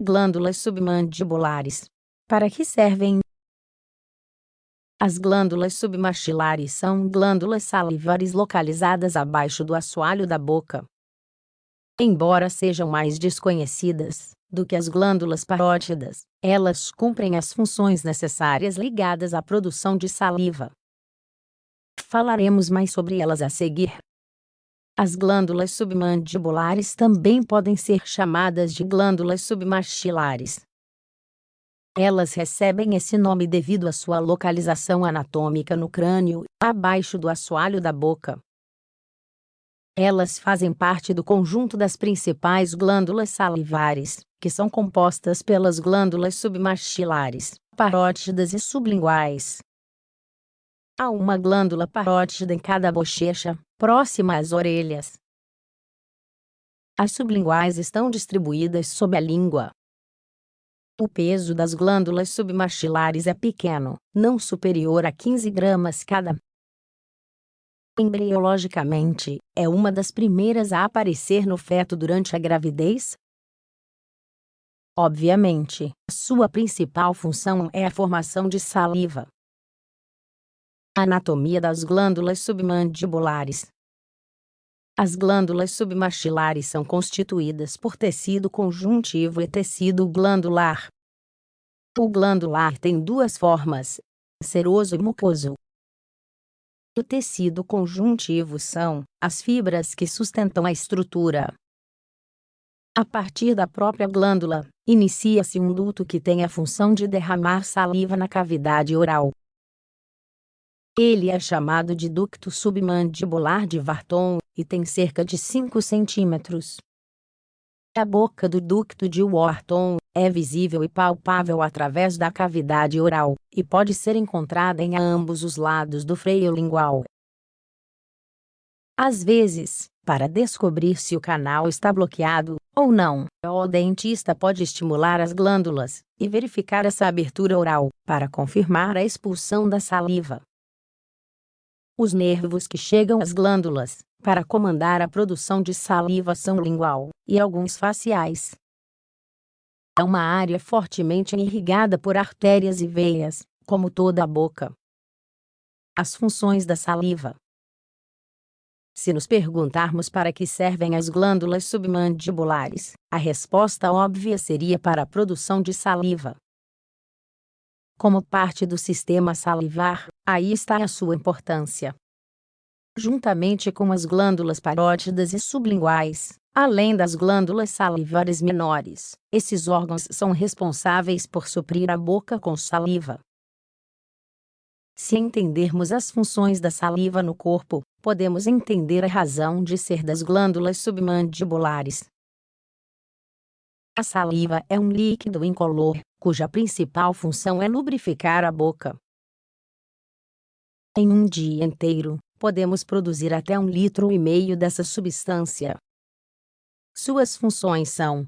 Glândulas submandibulares. Para que servem? As glândulas submaxilares são glândulas salivares localizadas abaixo do assoalho da boca. Embora sejam mais desconhecidas do que as glândulas parótidas, elas cumprem as funções necessárias ligadas à produção de saliva. Falaremos mais sobre elas a seguir. As glândulas submandibulares também podem ser chamadas de glândulas submaxilares. Elas recebem esse nome devido à sua localização anatômica no crânio, abaixo do assoalho da boca. Elas fazem parte do conjunto das principais glândulas salivares, que são compostas pelas glândulas submaxilares, parótidas e sublinguais. Há uma glândula parótida em cada bochecha, próxima às orelhas. As sublinguais estão distribuídas sob a língua. O peso das glândulas submaxilares é pequeno, não superior a 15 gramas cada. Embriologicamente, é uma das primeiras a aparecer no feto durante a gravidez. Obviamente, sua principal função é a formação de saliva. Anatomia das glândulas submandibulares. As glândulas submaxilares são constituídas por tecido conjuntivo e tecido glandular. O glandular tem duas formas, seroso e mucoso. O tecido conjuntivo são as fibras que sustentam a estrutura. A partir da própria glândula, inicia-se um duto que tem a função de derramar saliva na cavidade oral. Ele é chamado de ducto submandibular de Wharton e tem cerca de 5 centímetros. A boca do ducto de Wharton é visível e palpável através da cavidade oral e pode ser encontrada em ambos os lados do freio lingual. Às vezes, para descobrir se o canal está bloqueado ou não, o dentista pode estimular as glândulas e verificar essa abertura oral para confirmar a expulsão da saliva. Os nervos que chegam às glândulas para comandar a produção de saliva são lingual e alguns faciais. É uma área fortemente irrigada por artérias e veias, como toda a boca. As funções da saliva. Se nos perguntarmos para que servem as glândulas submandibulares, a resposta óbvia seria para a produção de saliva. Como parte do sistema salivar, aí está a sua importância. Juntamente com as glândulas parótidas e sublinguais, além das glândulas salivares menores, esses órgãos são responsáveis por suprir a boca com saliva. Se entendermos as funções da saliva no corpo, podemos entender a razão de ser das glândulas submandibulares. A saliva é um líquido incolor, cuja principal função é lubrificar a boca. Em um dia inteiro, podemos produzir até 1,5 litros dessa substância. Suas funções são: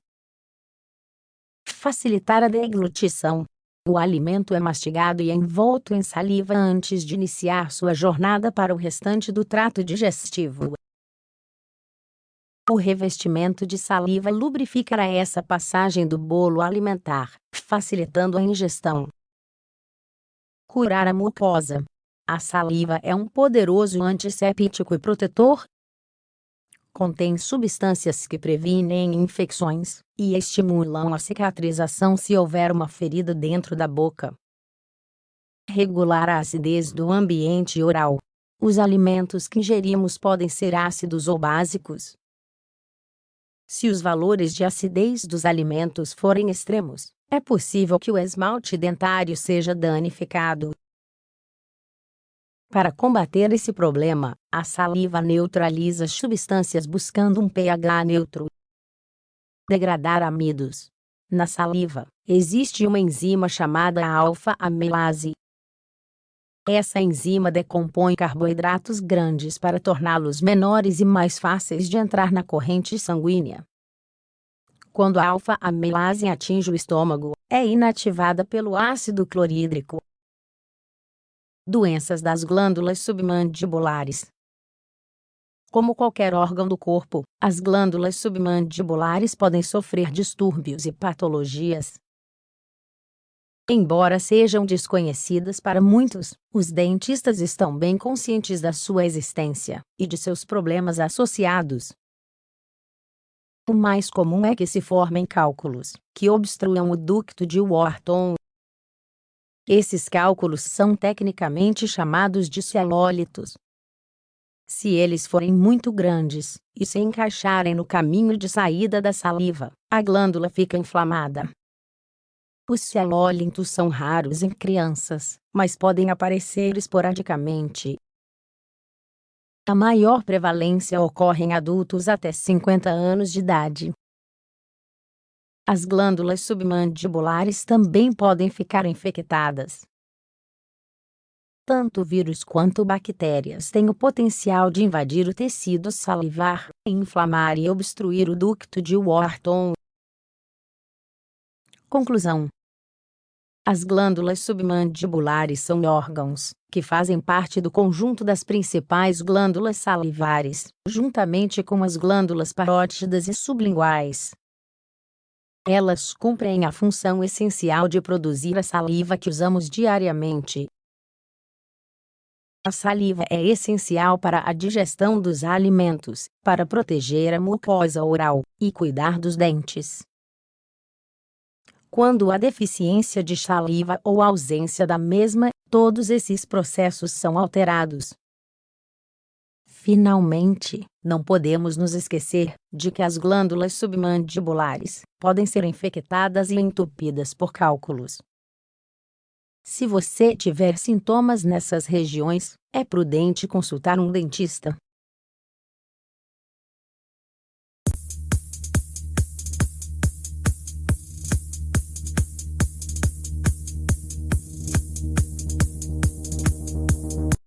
facilitar a deglutição. O alimento é mastigado e envolto em saliva antes de iniciar sua jornada para o restante do trato digestivo. O revestimento de saliva lubrificará essa passagem do bolo alimentar, facilitando a ingestão. Curar a mucosa. A saliva é um poderoso antisséptico e protetor. Contém substâncias que previnem infecções e estimulam a cicatrização se houver uma ferida dentro da boca. Regular a acidez do ambiente oral. Os alimentos que ingerimos podem ser ácidos ou básicos. Se os valores de acidez dos alimentos forem extremos, é possível que o esmalte dentário seja danificado. Para combater esse problema, a saliva neutraliza as substâncias buscando um pH neutro. Degradar amidos. Na saliva, existe uma enzima chamada alfa-amilase. Essa enzima decompõe carboidratos grandes para torná-los menores e mais fáceis de entrar na corrente sanguínea. Quando a alfa-amilase atinge o estômago, é inativada pelo ácido clorídrico. Doenças das glândulas submandibulares. Como qualquer órgão do corpo, as glândulas submandibulares podem sofrer distúrbios e patologias. Embora sejam desconhecidas para muitos, os dentistas estão bem conscientes da sua existência e de seus problemas associados. O mais comum é que se formem cálculos, que obstruam o ducto de Wharton. Esses cálculos são tecnicamente chamados de celólitos. Se eles forem muito grandes e se encaixarem no caminho de saída da saliva, a glândula fica inflamada. Os celólitos são raros em crianças, mas podem aparecer esporadicamente. A maior prevalência ocorre em adultos até 50 anos de idade. As glândulas submandibulares também podem ficar infectadas. Tanto vírus quanto bactérias têm o potencial de invadir o tecido salivar, inflamar e obstruir o ducto de Wharton. Conclusão: as glândulas submandibulares são órgãos que fazem parte do conjunto das principais glândulas salivares, juntamente com as glândulas parótidas e sublinguais. Elas cumprem a função essencial de produzir a saliva que usamos diariamente. A saliva é essencial para a digestão dos alimentos, para proteger a mucosa oral e cuidar dos dentes. Quando há deficiência de saliva ou ausência da mesma, todos esses processos são alterados. Finalmente, não podemos nos esquecer de que as glândulas submandibulares podem ser infectadas e entupidas por cálculos. Se você tiver sintomas nessas regiões, é prudente consultar um dentista.